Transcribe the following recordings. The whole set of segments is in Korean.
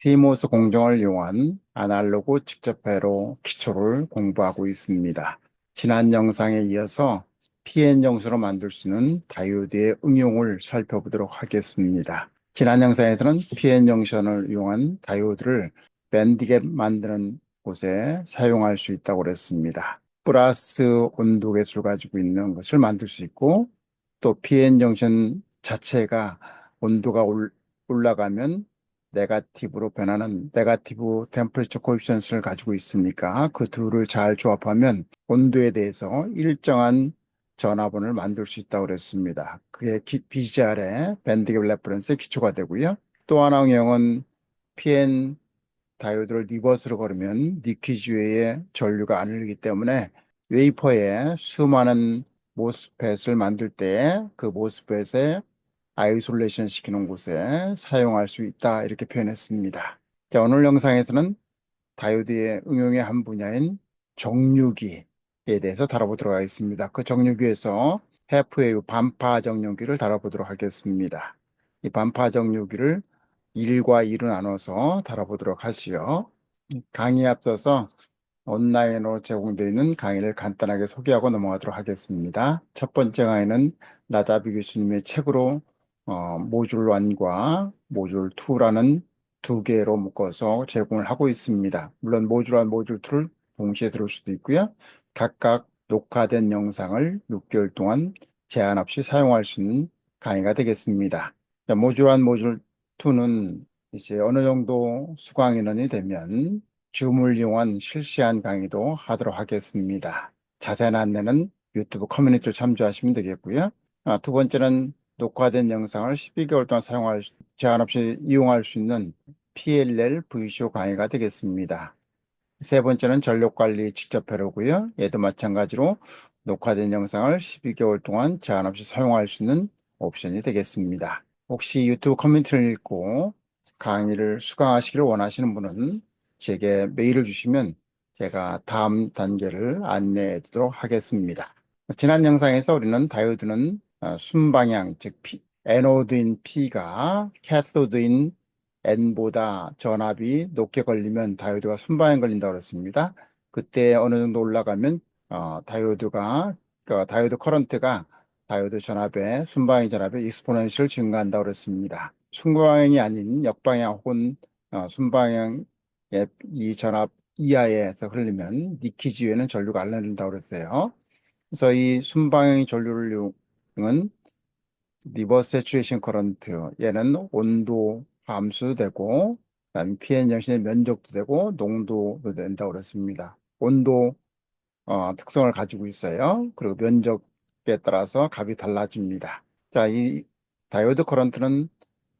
CMOS 공정을 이용한 아날로그 직접회로 기초를 공부하고 있습니다. 지난 영상에 이어서 PN 정수로 만들 수 있는 다이오드의 응용을 살펴보도록 하겠습니다. 지난 영상에서는 PN 정션을 이용한 다이오드를 밴드갭 만드는 곳에 사용할 수 있다고 그랬습니다. 플러스 온도 계수를 가지고 있는 것을 만들 수 있고, 또 PN 정션 자체가 온도가 올라가면 네가티브로 변하는 네가티브 템퍼레처 코에피션스를 가지고 있으니까 그 둘을 잘 조합하면 온도에 대해서 일정한 전압원을 만들 수 있다고 그랬습니다. 그게 BCR의 밴드갭 레퍼런스의 기초가 되고요. 또 하나 응용은 PN 다이오드를 리버스로 걸으면 니키지 외에 전류가 안 흘리기 때문에 웨이퍼에 수많은 모스펫을 만들 때 그 모스펫에 아이솔레이션 시키는 곳에 사용할 수 있다, 이렇게 표현했습니다. 자, 오늘 영상에서는 다이오드의 응용의 한 분야인 정류기에 대해서 다뤄보도록 하겠습니다. 그 정류기에서 해프웨이브 반파 정류기를 다뤄보도록 하겠습니다. 이 반파 정류기를 1과 2로 나눠서 다뤄보도록 하시죠. 강의에 앞서서 온라인으로 제공되어 있는 강의를 간단하게 소개하고 넘어가도록 하겠습니다. 첫 번째 강의는 나다비 교수님의 책으로 모듈 1과 모듈 2라는 두 개로 묶어서 제공을 하고 있습니다. 물론 모듈 1, 모듈 2를 동시에 들을 수도 있고요. 각각 녹화된 영상을 6개월 동안 제한 없이 사용할 수 있는 강의가 되겠습니다. 자, 모듈 1, 모듈 2는 이제 어느 정도 수강 인원이 되면 줌을 이용한 실시간 강의도 하도록 하겠습니다. 자세한 안내는 유튜브 커뮤니티를 참조하시면 되겠고요. 두 번째는 녹화된 영상을 12개월 동안 제한 없이 이용할 수 있는 PLL VCO 강의가 되겠습니다. 세 번째는 전력관리 직접회로고요. 얘도 마찬가지로 녹화된 영상을 12개월 동안 제한 없이 사용할 수 있는 옵션이 되겠습니다. 혹시 유튜브 커뮤니티를 읽고 강의를 수강하시기를 원하시는 분은 제게 메일을 주시면 제가 다음 단계를 안내해 드리도록 하겠습니다. 지난 영상에서 우리는 다이오드는 순방향, 즉 애노드인 P가 캐소드인 N보다 전압이 높게 걸리면 다이오드가 순방향 걸린다고 그랬습니다. 그때 어느 정도 올라가면 다이오드 커런트가 다이오드 전압의 순방향 전압의 익스포넨셜 증가한다고 그랬습니다. 순방향이 아닌 역방향 혹은 순방향의 이 전압 이하에서 흐르면 니키지 외에는 전류가 안 흐른다고 그랬어요. 그래서 이 순방향 전류를 이용은 리버스 세츄레이션 커런트, 얘는 온도 함수도 되고 그다음에 PN 정신의 면적도 되고 농도도 된다고 그랬습니다. 온도 특성을 가지고 있어요. 그리고 면적에 따라서 값이 달라집니다. 자, 이 다이오드 커런트는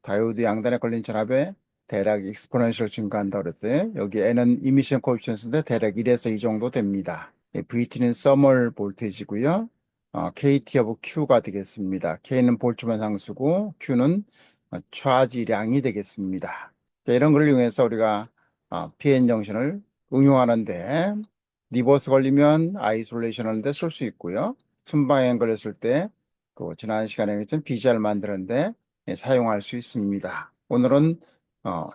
다이오드 양단에 걸린 전압에 대략 익스포넨셜 증가한다고 그랬어요. 여기 N은 이미션 코에피션스인데 대략 1에서 2 정도 됩니다. VT는 서멀 볼테이지고요. KT 오브 Q가 되겠습니다. K는 볼트만 상수고 Q는 차지량이 되겠습니다. 자, 이런 걸 이용해서 우리가 PN 정신을 응용하는데 리버스 걸리면 아이솔레이션 하는데 쓸 수 있고요. 순방향 걸렸을 때 또 지난 시간에 했던 BGR 만드는데 사용할 수 있습니다. 오늘은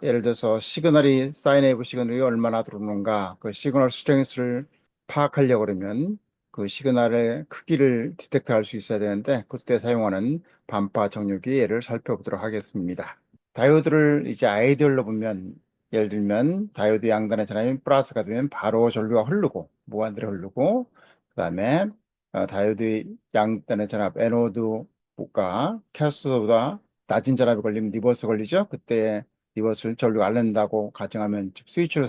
예를 들어서 사인웨이브 시그널이 얼마나 들어오는가, 그 시그널 스트렝스를 파악하려고 그러면 그 시그널의 크기를 디텍트 할 수 있어야 되는데 그때 사용하는 반파 정류기 예를 살펴보도록 하겠습니다. 다이오드를 이제 아이디얼로 보면, 예를 들면 다이오드 양단의 전압이 플러스가 되면 바로 전류가 흐르고 무한대로 흐르고, 그 다음에 다이오드 양단의 전압 에노드가 캐소드보다 낮은 전압이 걸리면 리버스 걸리죠. 그때 리버스를 전류가 안 낸다고 가정하면 스위치로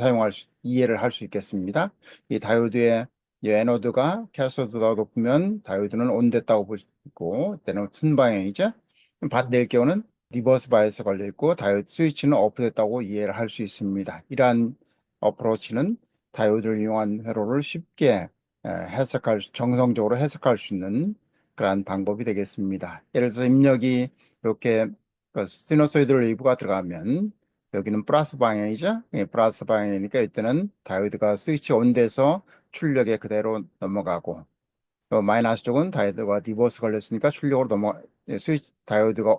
이해를 할 수 있겠습니다. 이 다이오드의 이 에노드가 캐소드보다 높으면 다이오드는 온됐다고 볼 수 있고, 이때는 순방향이죠. 반대일 경우는 리버스 바이어스 걸려 있고 다이오드 스위치는 오프됐다고 이해를 할 수 있습니다. 이러한 어프로치는 다이오드를 이용한 회로를 쉽게 정성적으로 해석할 수 있는 그러한 방법이 되겠습니다. 예를 들어서 입력이 이렇게 시누소이드 웨이브가 들어가면 여기는 플러스 방향이죠. 플러스 방향이니까 이때는 다이오드가 스위치 온돼서 출력에 그대로 넘어가고, 마이너스 쪽은 다이오드가 리버스 걸렸으니까 출력으로 다이오드가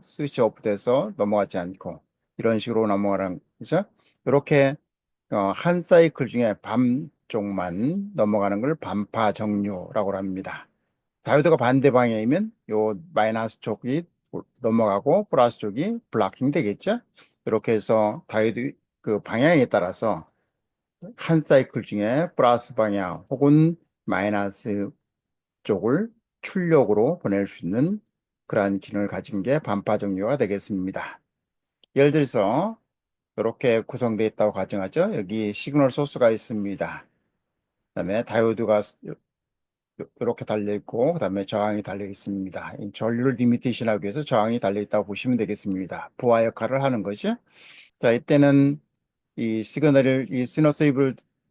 스위치 오프돼서 넘어가지 않고 이런 식으로 넘어가는 그죠? 이렇게 한 사이클 중에 반 쪽만 넘어가는 걸 반파 정류라고 합니다. 다이오드가 반대 방향이면 요 마이너스 쪽이 넘어가고 플러스 쪽이 블락킹 되겠죠? 이렇게 해서 다이오드 그 방향에 따라서 한 사이클 중에 플러스 방향 혹은 마이너스 쪽을 출력으로 보낼 수 있는 그러한 기능을 가진 게 반파 정류가 되겠습니다. 예를 들어서 이렇게 구성되어 있다고 가정하죠. 여기 시그널 소스가 있습니다. 그다음에 다이오드가 이렇게 달려 있고, 그다음에 저항이 달려 있습니다. 이 전류를 리미테이션 하기 위해서 저항이 달려 있다고 보시면 되겠습니다. 부하 역할을 하는 거죠. 자, 이때는 이 시너스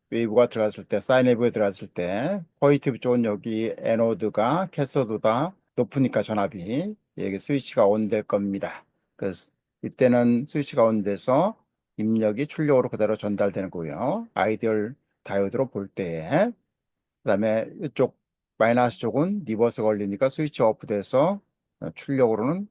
웨이브가 들어갔을 때, 사인 웨이브에 들어갔을 때, 포지티브 쪽은 여기 에노드가 캐소드다 높으니까 전압이 여기 스위치가 온 될 겁니다. 그래서 이때는 스위치가 온 돼서 입력이 출력으로 그대로 전달되는 거고요. 아이디얼 다이오드로 볼 때에. 그다음에 이쪽 마이너스 쪽은 리버스 걸리니까 스위치 오프 돼서 출력으로는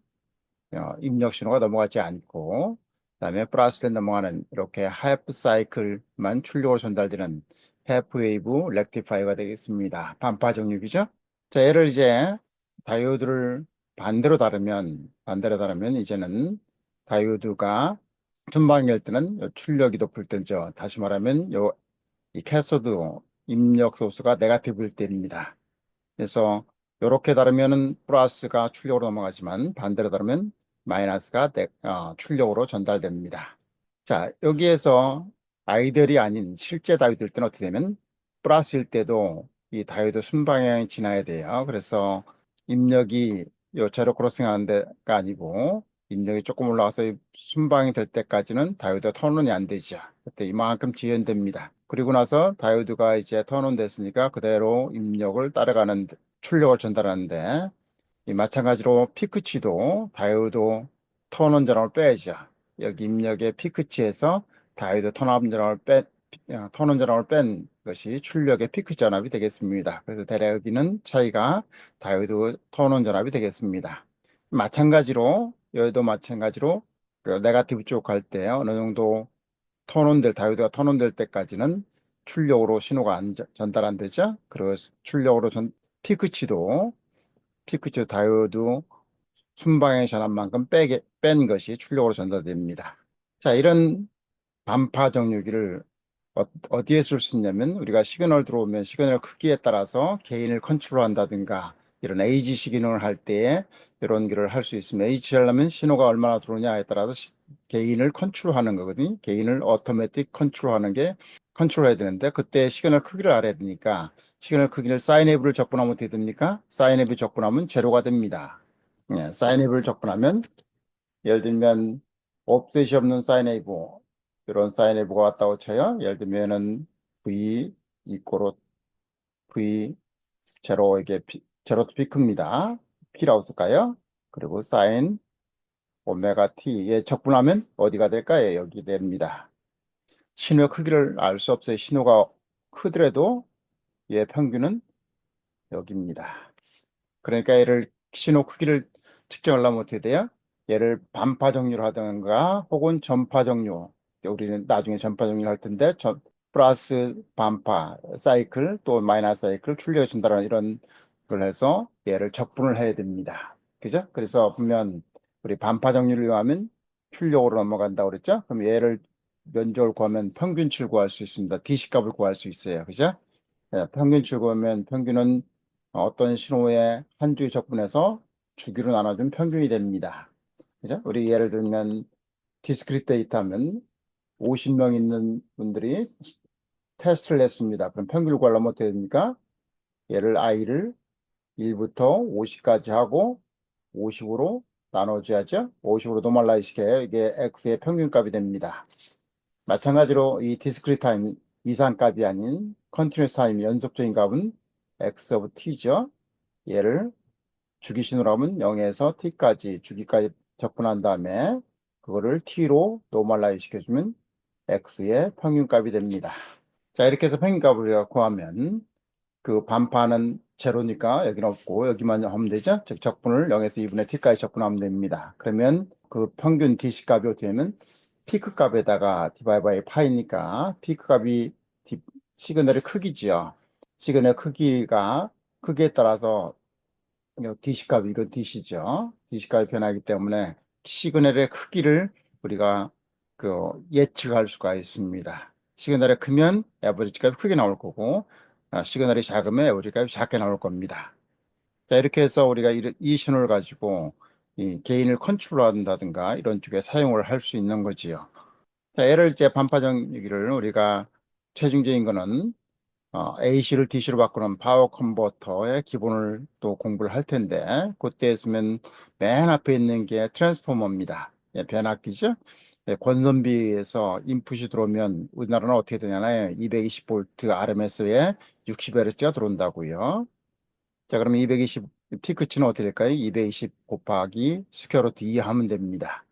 입력 신호가 넘어가지 않고, 그다음에 플러스로 넘어가는 이렇게 하프 사이클만 출력으로 전달되는 하프 웨이브 렉티파이어가 되겠습니다. 반파 정육이죠. 자, 얘를 이제 다이오드를 반대로 다르면 이제는 다이오드가 전방일 때는 요 출력이 높을 때죠. 다시 말하면 이 캐소드 입력 소수가 네거티브일 때입니다. 그래서 이렇게 다르면은 플러스가 출력으로 넘어가지만 반대로 다르면 마이너스가 출력으로 전달됩니다. 자, 여기에서 아이들이 아닌 실제 다이오드일 때는 어떻게 되면 플러스일 때도 이 다이오드 순방향이 지나야 돼요. 그래서 입력이 요 제로 크로싱 하는 데가 아니고 입력이 조금 올라가서 이 순방이 될 때까지는 다이오드가 턴온이 안 되죠. 그때 이만큼 지연됩니다. 그리고 나서 다이오드가 이제 턴온 됐으니까 그대로 입력을 따라가는 출력을 전달하는데, 이 마찬가지로 피크치도 다이오드 턴온 전압을 빼야죠. 여기 입력의 피크치에서 다이오드 턴온 전압을 뺀 것이 출력의 피크 전압이 되겠습니다. 그래서 대략 여기는 차이가 다이오드 턴온 전압이 되겠습니다. 마찬가지로 여기도 마찬가지로 그 네거티브 쪽 갈 때 어느 정도 다이오드가 턴온될 때까지는 출력으로 신호가 전달 안 되죠. 그리고 출력으로 피크치도 다이오드 순방향 전압만큼 뺀 것이 출력으로 전달됩니다. 자, 이런 반파 정류기를 어디에 쓸 수 있냐면, 우리가 시그널 들어오면 시그널 크기에 따라서 게인을 컨트롤한다든가 이런 에이지 기능을 할 때에 이런 기를 할 수 있습니다. 에이지 하려면 신호가 얼마나 들어오냐에 따라서 게인을 컨트롤하는 거거든요. 게인을 오토매틱 컨트롤해야 되는데, 그때 시그널 크기를 알아야 되니까 시그널 크기를 사인웨이브를 적분하면 어떻게 됩니까? 사인웨이브 적분하면 제로가 됩니다. 사인웨이브를 적분하면, 예를 들면 옵셋이 없는 사인웨이브, 이런 사인웨이브가 왔다고 쳐요. 예를 들면은 V 이꼬로 V 제로, 이게 제로 투 피크입니다. P라고 쓸까요? 그리고 사인 오메가 T에 적분하면 어디가 될까요? 여기 됩니다. 신호의 크기를 알 수 없어요. 신호가 크더라도 얘 평균은 여기입니다. 그러니까 얘를 신호 크기를 측정하려면 어떻게 돼요? 얘를 반파 정류를 하든가 혹은 전파 정류, 우리는 나중에 전파 정류를 할 텐데 플러스 반파 사이클 또 마이너스 사이클 출력해 준다는 이런 걸 해서 얘를 적분을 해야 됩니다. 그죠? 그래서 보면 우리 반파 정류를 이용하면 출력으로 넘어간다고 그랬죠? 그럼 얘를 면적을 구하면 평균치를 구할 수 있습니다. DC 값을 구할 수 있어요. 그죠? 평균치를 구하면 평균은 어떤 신호의 한 주기 적분해서 주기로 나눠준 평균이 됩니다. 그죠? 우리 예를 들면 디스크리트 데이터 하면 50명 있는 분들이 테스트를 했습니다. 그럼 평균을 구하려면 어떻게 됩니까? 얘를 i를 1부터 50까지 하고 50으로 나눠줘야죠. 50으로 노멀라이즈 시켜요. 이게 x의 평균값이 됩니다. 마찬가지로 이 디스크리트 타임 이상값이 아닌 컨티뉴스 타임 연속적인 값은 x of t죠. 얘를 주기신호로 하면 0에서 t까지 주기까지 적분한 다음에 그거를 t로 노멀라이즈 시켜주면 x의 평균값이 됩니다. 자, 이렇게 해서 평균값을 우리가 구하면 그 반파는 제로니까 여기는 없고 여기만 하면 되죠. 즉 적분을 0에서 2분의 t까지 적분하면 됩니다. 그러면 그 평균 dc 값이 어떻게 되면 피크 값에다가 디바이 바이 파이니까 피크 값이 시그널의 크기지요. 시그널 크기에 따라서 DC 값, 이건 DC죠. DC 값이 변하기 때문에 시그널의 크기를 우리가 예측할 수가 있습니다. 시그널이 크면 에버리지 값이 크게 나올 거고, 시그널이 작으면 에버리지 값이 작게 나올 겁니다. 자, 이렇게 해서 우리가 이 신호를 가지고 이 게인을 컨트롤한다든가 이런 쪽에 사용을 할 수 있는 거지요. 자, L을제 반파정 얘기를 우리가 최종적인 거는 AC를 DC로 바꾸는 파워 컨버터의 기본을 또 공부를 할 텐데, 그때 했으면 맨 앞에 있는 게 트랜스포머입니다. 예, 변압기죠. 예, 권선비에서 인풋이 들어오면 우리나라는 어떻게 되냐면 220V RMS에 60Hz가 들어온다고요. 자, 그러면 220 피크치는 어떻게 될까요? 220 곱하기 스퀘어 루트 2 하면 됩니다.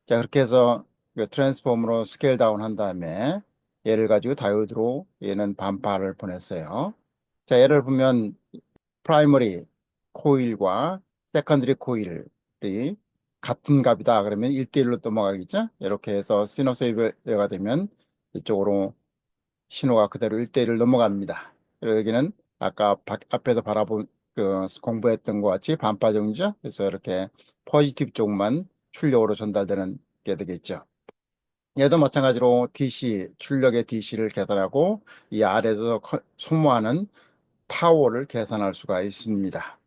자, 그렇게 해서 트랜스폼으로 스케일 다운 한 다음에 얘를 가지고 다이오드로 얘는 반파를 보냈어요. 자, 얘를 보면 프라이머리 코일과 세컨드리 코일이 같은 값이다. 그러면 1대1로 넘어가겠죠? 이렇게 해서 시너소이드가 되면 이쪽으로 신호가 그대로 1대1을 넘어갑니다. 그리고 여기는 아까 앞에서 바라본 공부했던 것 같이 반파정이죠. 그래서 이렇게 포지티브 쪽만 출력으로 전달되는 게 되겠죠. 얘도 마찬가지로 DC, 출력의 DC를 계산하고 이 아래에서 소모하는 파워를 계산할 수가 있습니다.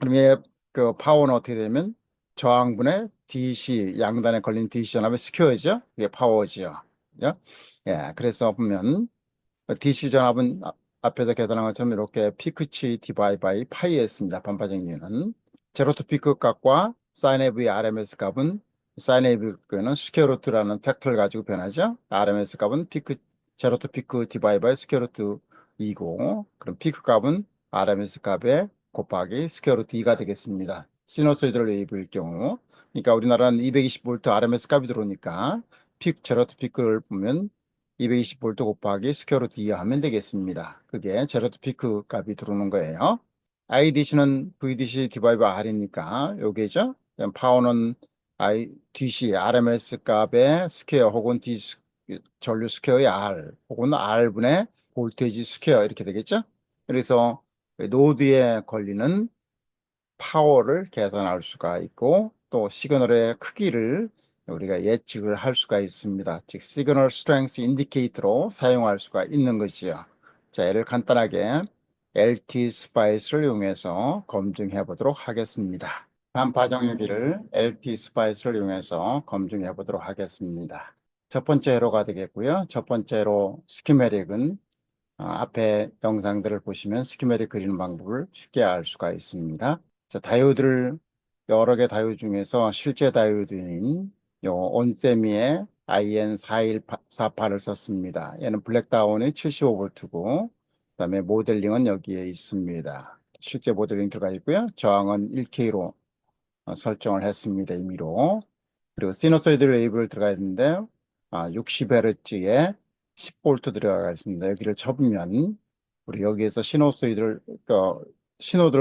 그럼 얘그 파워는 어떻게 되면 저항분의 DC, 양단에 걸린 DC 전압의 스퀘어죠. 이게 파워지요. 그죠? 예, 그래서 보면 DC 전압은 앞에서 계산한 것처럼 이렇게 피크치 디바이 바이 파이였습니다. 반파정리는 제로 투 피크 값과 사인 A의 RMS 값은 사인 A는 스퀘어 루트라는 팩터를 가지고 변하죠. RMS 값은 제로 투 피크 디바이 바이 스퀘어 루트 2고, 그럼 피크 값은 RMS 값에 곱하기 스퀘어 루트 2가 되겠습니다. 시너소이드를 웨이브일 경우, 그러니까 우리나라는 220V RMS 값이 들어오니까 제로 투 피크를 보면 220V 곱하기 스퀘어 루트 2 하면 되겠습니다. 그게 제로 투 피크 값이 들어오는 거예요. IDC는 VDC 디바이브 R이니까 요게죠. 파워는 DC RMS 값의 스퀘어 혹은 전류 스퀘어의 R 혹은 R분의 볼테이지 스퀘어 이렇게 되겠죠. 그래서 노드에 걸리는 파워를 계산할 수가 있고 또 시그널의 크기를 우리가 예측을 할 수가 있습니다. 즉 시그널 스트렝스 인디케이터로 사용할 수가 있는 것이요. 자, 얘를 간단하게 LT 스파이스를 이용해서 검증해 보도록 하겠습니다. 반파정유기를 LT 스파이스를 이용해서 검증해 보도록 하겠습니다. 첫 번째 회로가 되겠고요. 첫 번째로 스키메릭은 앞에 영상들을 보시면 스키메릭 그리는 방법을 쉽게 알 수가 있습니다. 자, 다이오드를 여러 개 다이오드 중에서 실제 다이오드인 요 온세미의 IN4148을 썼습니다. 얘는 블랙다운이 75V고 그다음에 모델링은 여기에 있습니다. 실제 모델링 들어가 있고요. 저항은 1K로 설정을 했습니다. 임의로. 그리고 시너소이드 웨이브를 들어가 있는데 60Hz에 10V 들어가 있습니다. 여기를 접으면 우리 여기에서 신호들을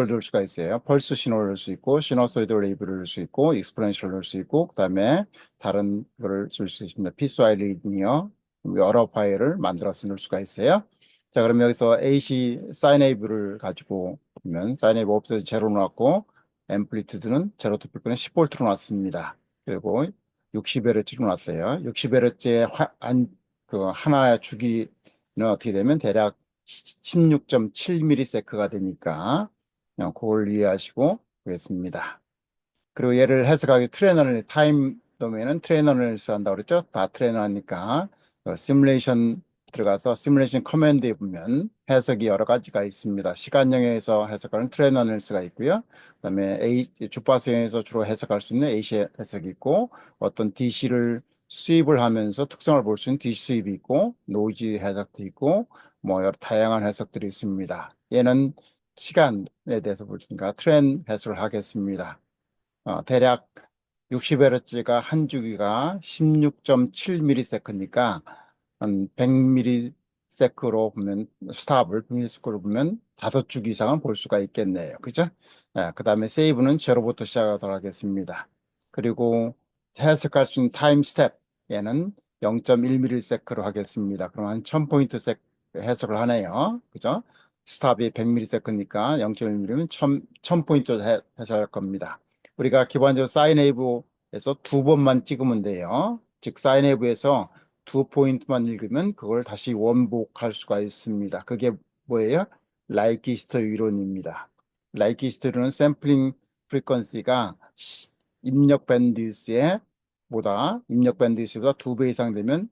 넣을 수가 있어요. 펄스 신호를 넣을 수 있고 시너소이드 웨이브를 넣을 수 있고 익스포넨셜을 넣을 수 있고 그다음에 다른 거를 쓸 수 있습니다. 피스와이 리니어 여러 파일을 만들어서 넣을 수가 있어요. 자, 그럼 여기서 AC 사인 웨이브를 가지고 보면 사인 웨이브 없어서 제로 나왔고 앰플리튜드는 제로 투 피크는 10V로 놨습니다. 그리고 60Hz로 놨어요. 60Hz의 하나의 주기는 어떻게 되면 대략 16.7ms가 되니까 그냥 그걸 이해하시고 보겠습니다. 그리고 얘를 해석하기 타임 도메인은 트레이너를 한다고 그랬죠? 다 트레이너 하니까 시뮬레이션 들어가서 시뮬레이션 커맨드에 보면 해석이 여러 가지가 있습니다. 시간영역에서 해석하는 트레이너널스가 있고요. 그다음에 주파수형에서 주로 해석할 수 있는 AC 해석이 있고 어떤 DC를 수입을 하면서 특성을 볼 수 있는 DC 수입이 있고 노이즈 해석도 있고 뭐 여러 다양한 해석들이 있습니다. 얘는 시간에 대해서 보니까 트렌 해석을 하겠습니다. 대략 60Hz가 한 주기가 16.7ms니까 한 100ms로 보면 스탑을 100ms로 보면 5주기 이상은 볼 수가 있겠네요. 그죠? 그 다음에 세이브는 제로부터 시작하도록 하겠습니다. 그리고 해석할 수 있는 타임 스텝 얘는 0.1ms로 하겠습니다. 그럼 한 1000포인트 해석을 하네요. 그죠? 스탑이 100ms니까 0.1mm면 1000포인트 해석할 겁니다. 우리가 기본적으로 사인웨이브에서 두 번만 찍으면 돼요. 즉 사인웨이브에서 두 포인트만 읽으면 그걸 다시 원복할 수가 있습니다. 그게 뭐예요? 라이키스터 이론입니다. 라이키스터 이론은 샘플링 프리퀀시가 입력 밴드위스에 입력 밴드위스보다 2배 이상 되면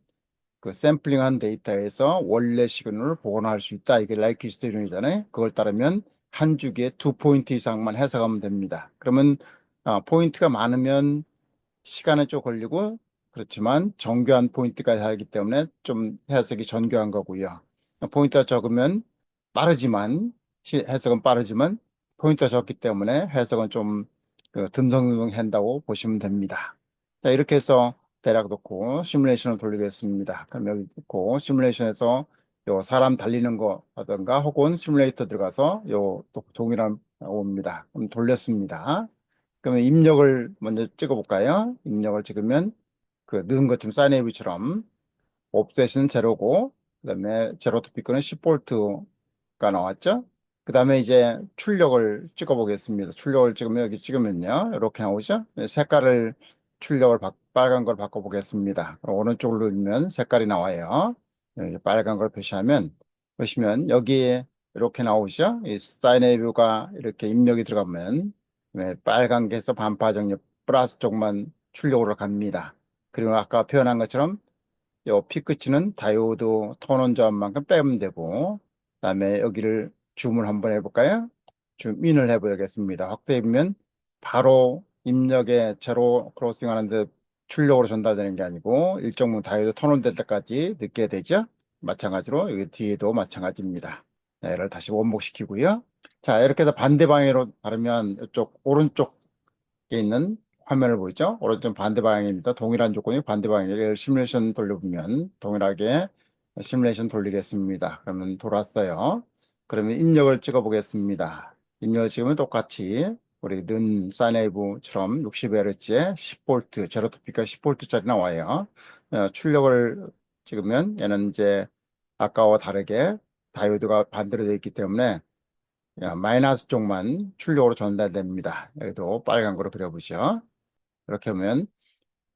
그 샘플링한 데이터에서 원래 시그널을 복원할 수 있다. 이게 라이키스트 이론이잖아요. 그걸 따르면 한 주기에 2포인트 이상만 해석하면 됩니다. 그러면 포인트가 많으면 시간은 좀 걸리고 그렇지만 정교한 포인트까지 하기 때문에 좀 해석이 정교한 거고요. 포인트가 적으면 빠르지만 해석은 빠르지만 포인트가 적기 때문에 해석은 좀 듬성듬성한다고 보시면 됩니다. 자, 이렇게 해서 대략 놓고 시뮬레이션을 돌리겠습니다. 그럼 여기 놓고 시뮬레이션에서 요 사람 달리는 거 하던가 혹은 시뮬레이터 들어가서 요 또 동일한 옵니다. 그럼 돌렸습니다. 그러면 입력을 먼저 찍어볼까요? 입력을 찍으면 그 넣은 것처럼 사인웨이브처럼 옵셋은 제로고 그다음에 제로 투 피크는 10V가 나왔죠. 그 다음에 이제 출력을 찍어보겠습니다. 출력을 찍으면 여기 찍으면요 이렇게 나오죠. 색깔을 빨간 걸 바꿔보겠습니다. 오른쪽으로 누르면 색깔이 나와요. 여기 빨간 걸 표시하면 보시면 여기에 이렇게 나오죠. 이 사인웨이브가 이렇게 입력이 들어가면 빨간 게서 반파 정렬 플러스 쪽만 출력으로 갑니다. 그리고 아까 표현한 것처럼 요 피 끝은 다이오드 턴온 저항만큼 빼면 되고 그다음에 여기를 줌을 한번 해볼까요? 줌인을 해보겠습니다. 확대해보면 바로 입력에 제로 크로싱 하는데 출력으로 전달되는 게 아니고 일정 부분 다이오드 턴온 될 때까지 늦게 되죠. 마찬가지로 여기 뒤에도 마찬가지입니다. 네, 얘를 다시 원복시키고요. 자, 이렇게 해서 반대 방향으로 바르면 이쪽 오른쪽에 있는 화면을 보이죠? 오른쪽 반대 방향입니다. 동일한 조건이 반대 방향이에요. 시뮬레이션 돌려보면 동일하게 시뮬레이션 돌리겠습니다. 그러면 돌았어요. 그러면 입력을 찍어 보겠습니다. 입력을 찍으면 똑같이 우리 는 사인웨이브처럼 60Hz에 10V, 제로 투 피가 10V짜리 나와요. 출력을 찍으면 얘는 이제 아까와 다르게 다이오드가 반대로 되어 있기 때문에 마이너스 쪽만 출력으로 전달됩니다. 여기도 빨간 거로 그려보죠. 이렇게 하면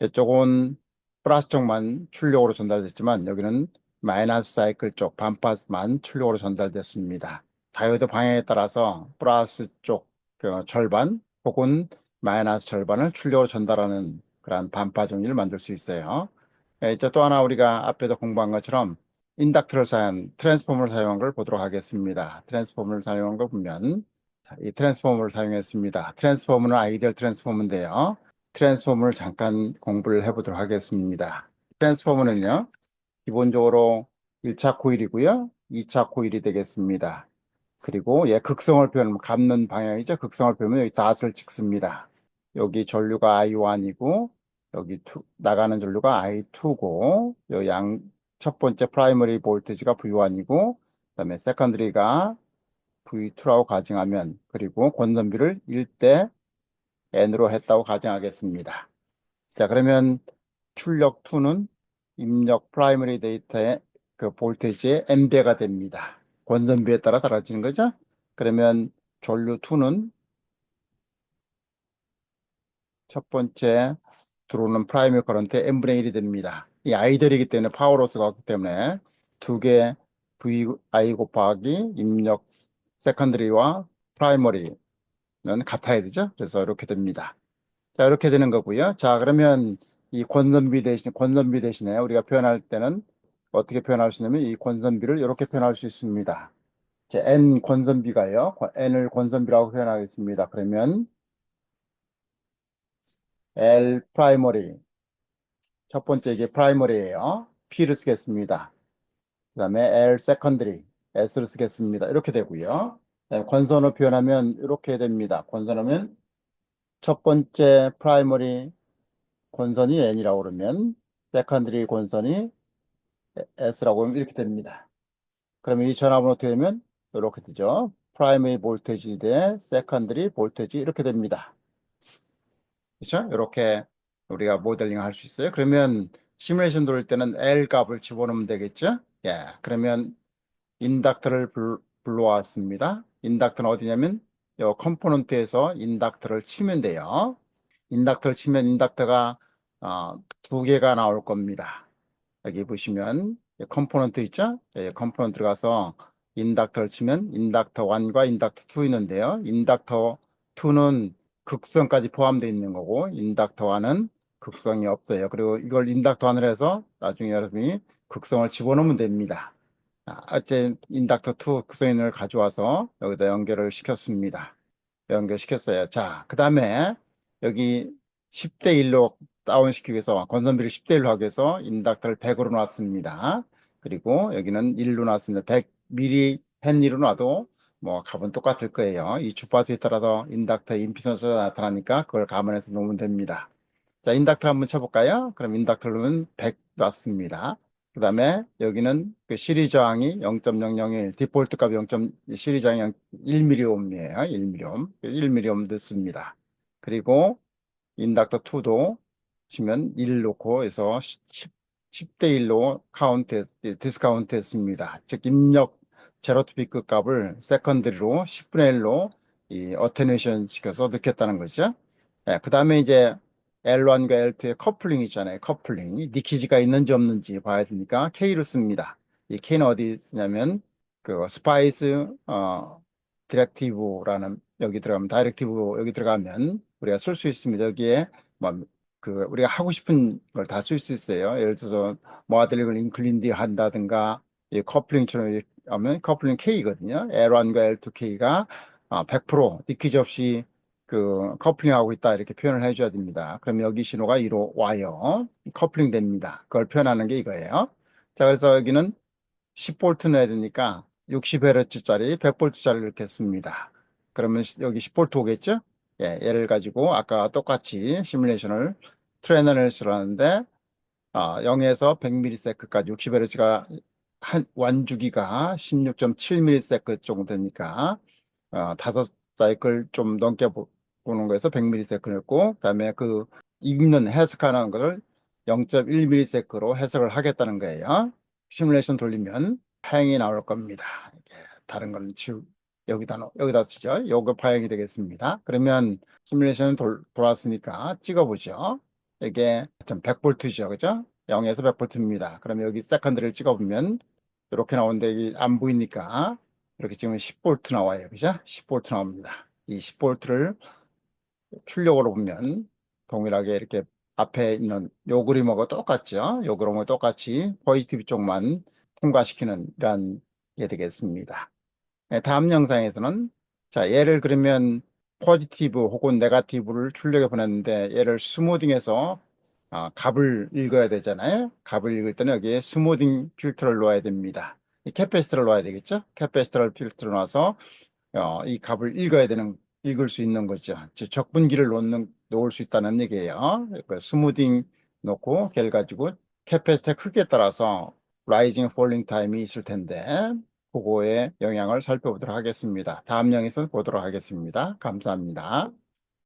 이쪽은 플러스 쪽만 출력으로 전달됐지만 여기는 마이너스 사이클 쪽 반파만 출력으로 전달됐습니다. 다이오드 방향에 따라서 플러스 쪽그 절반 혹은 마이너스 절반을 출력으로 전달하는 그런 반파 종류를 만들 수 있어요. 이제 또 하나 우리가 앞에도 공부한 것처럼 트랜스포머를 사용한 걸 보도록 하겠습니다. 트랜스포머를 사용한 걸 보면 이 트랜스포머를 사용했습니다. 트랜스포머는 아이디얼 트랜스포머인데요. 트랜스포머를 잠깐 공부를 해보도록 하겠습니다. 트랜스포머는요, 기본적으로 1차 코일이고요, 2차 코일이 되겠습니다. 그리고 얘 극성을 표현하면 감는 방향이죠. 극성을 표현하면 여기 닷을 찍습니다. 여기 전류가 I1이고 여기 나가는 전류가 I2고 첫 번째 프라이머리 볼테지가 V1이고 그다음에 세컨드리가 V2라고 가정하면 그리고 권선비를 1대 N으로 했다고 가정하겠습니다. 자, 그러면 출력 2는 입력 프라이머리 데이터의 그 볼테지의 N배가 됩니다. 권선비에 따라 달라지는 거죠. 그러면 전류 2는 첫 번째 들어오는 프라이머리 커런트의 n분의 1이 됩니다. 이 아이들이기 때문에 파워로스가 없기 때문에 두 개 VI 곱하기 입력 세컨드리와 프라이머리는 같아야 되죠. 그래서 이렇게 됩니다. 자, 이렇게 되는 거고요. 자, 그러면 이 권선비 대신에 우리가 표현할 때는 어떻게 표현할 수 있냐면 이 권선비를 이렇게 표현할 수 있습니다. 자, N 권선비가요. N을 권선비라고 표현하겠습니다. 그러면 L 프라이머리 첫 번째 이게 프라이머리예요. P를 쓰겠습니다. 그 다음에 L 세컨드리 S를 쓰겠습니다. 이렇게 되고요. 네, 권선을 표현하면 이렇게 됩니다. 권선하면 첫 번째 프라이머리 권선이 N이라고 그러면 세컨드리 권선이 S라고 하면 이렇게 됩니다. 그러면 이 전압은 어떻게 되면 이렇게 되죠. 프라이머리 볼테이지 대 세컨드리 볼테이지 이렇게 됩니다. 그렇죠? 이렇게 우리가 모델링 할 수 있어요. 그러면 시뮬레이션 돌릴 때는 L 값을 집어넣으면 되겠죠? 예, 그러면 인덕터를 불러왔습니다. 인덕터는 어디냐면 요 컴포넌트에서 인덕터를 치면 돼요. 인덕터를 치면 인덕터가 두 개가 나올 겁니다. 여기 보시면 컴포넌트 있죠? 예, 컴포넌트 들어가서 인덕터를 치면 인덕터 1과 인덕터 2 있는데요. 인덕터 2는 극성까지 포함되어 있는 거고 인덕터 1은 극성이 없어요. 그리고 이걸 인덕터 1을 해서 나중에 여러분이 극성을 집어넣으면 됩니다. 어째 인덕터 2 극성인을 가져와서 여기다 연결을 시켰습니다. 연결시켰어요. 자, 그 다음에 여기 10대 1로 다운시키기 위해서 건선비를 10대 1로 하기 위해서 인덕터를 100으로 놨습니다. 그리고 여기는 1로 놨습니다. 100mm 헨리로 놔도 뭐 값은 똑같을 거예요. 이 주파수에 따라서 인덕터의 임피던스가 나타나니까 그걸 감안해서 놓으면 됩니다. 자, 인덕터 한번 쳐볼까요? 그럼 인덕터로는 100 놨습니다. 그 다음에 여기는 그 시리 저항이 0.001, 디폴트 값이 0. 시리 저항이 1mΩ이에요. 1mΩ. 1mΩ 넣습니다. 그리고 인덕터 2도 치면 1 놓고 해서 10대 1로 디스카운트 했습니다. 즉, 입력 제로 투 피크 값을 세컨드리로 10분의 1로 이 어테뉴에이션 시켜서 넣겠다는 거죠. 네, 그 다음에 이제 L1과 L2의 커플링 있잖아요. 커플링. 리키지가 있는지 없는지 봐야 되니까 K를 씁니다. 이 K는 어디 쓰냐면 그 스파이스 디렉티브라는 여기 들어가면 다이렉티브 여기 들어가면 우리가 쓸 수 있습니다. 여기에 뭐 그 우리가 하고 싶은 걸 다 쓸 수 있어요. 예를 들어서 모아들링을 인클린디 한다든가 이 커플링처럼 이렇게 하면 커플링 K거든요. L1과 L2K가 100% 리키지 없이 그 커플링하고 있다 이렇게 표현을 해줘야 됩니다. 그럼 여기 신호가 이로 와요. 커플링 됩니다. 그걸 표현하는 게 이거예요. 자, 그래서 여기는 10V 넣어야 되니까 60Hz짜리 100V짜리를 넣겠습니다. 그러면 여기 10V 오겠죠? 예, 얘를 가지고 아까 똑같이 시뮬레이션을 트레이너를 쓰라는데 0에서 100ms까지 60Hz가 한 완주기가 16.7ms 정도 되니까 다섯 사이클 좀 넘게 보는 거에서 100ms였고 그다음에 그 읽는 해석하는 것을 0.1ms로 해석을 하겠다는 거예요. 시뮬레이션 돌리면 파행이 나올 겁니다. 이게 다른 거는 여기다 쓰죠. 요거 파행이 되겠습니다. 그러면 시뮬레이션 돌았으니까 찍어보죠. 이게 100V죠, 그죠? 0에서 100V입니다. 그러면 여기 세컨드를 찍어보면 이렇게 나오는데 이게 안 보이니까 이렇게 지금 10V 나와요. 그죠? 10V 나옵니다. 이 10V를 출력으로 보면 동일하게 이렇게 앞에 있는 요 그림하고 똑같죠. 요 그림하고 똑같이 포지티브 쪽만 통과시키는 이런 게 되겠습니다. 네, 다음 영상에서는 자, 얘를 그러면 포지티브 혹은 네거티브를 출력해 보냈는데 얘를 스무딩해서 값을 읽어야 되잖아요. 값을 읽을 때는 여기에 스무딩 필터를 놓아야 됩니다. 이 캐패시터를 놓아야 되겠죠. 캐패시터를 필터로 놔서 이 값을 읽을 수 있는 거죠. 즉 적분기를 놓을 수 있다는 얘기예요. 그 스무딩 놓고 걔를 가지고 캐패시터 크기에 따라서 라이징 폴링 타임이 있을 텐데 그거의 영향을 살펴보도록 하겠습니다. 다음 영상에서 보도록 하겠습니다. 감사합니다.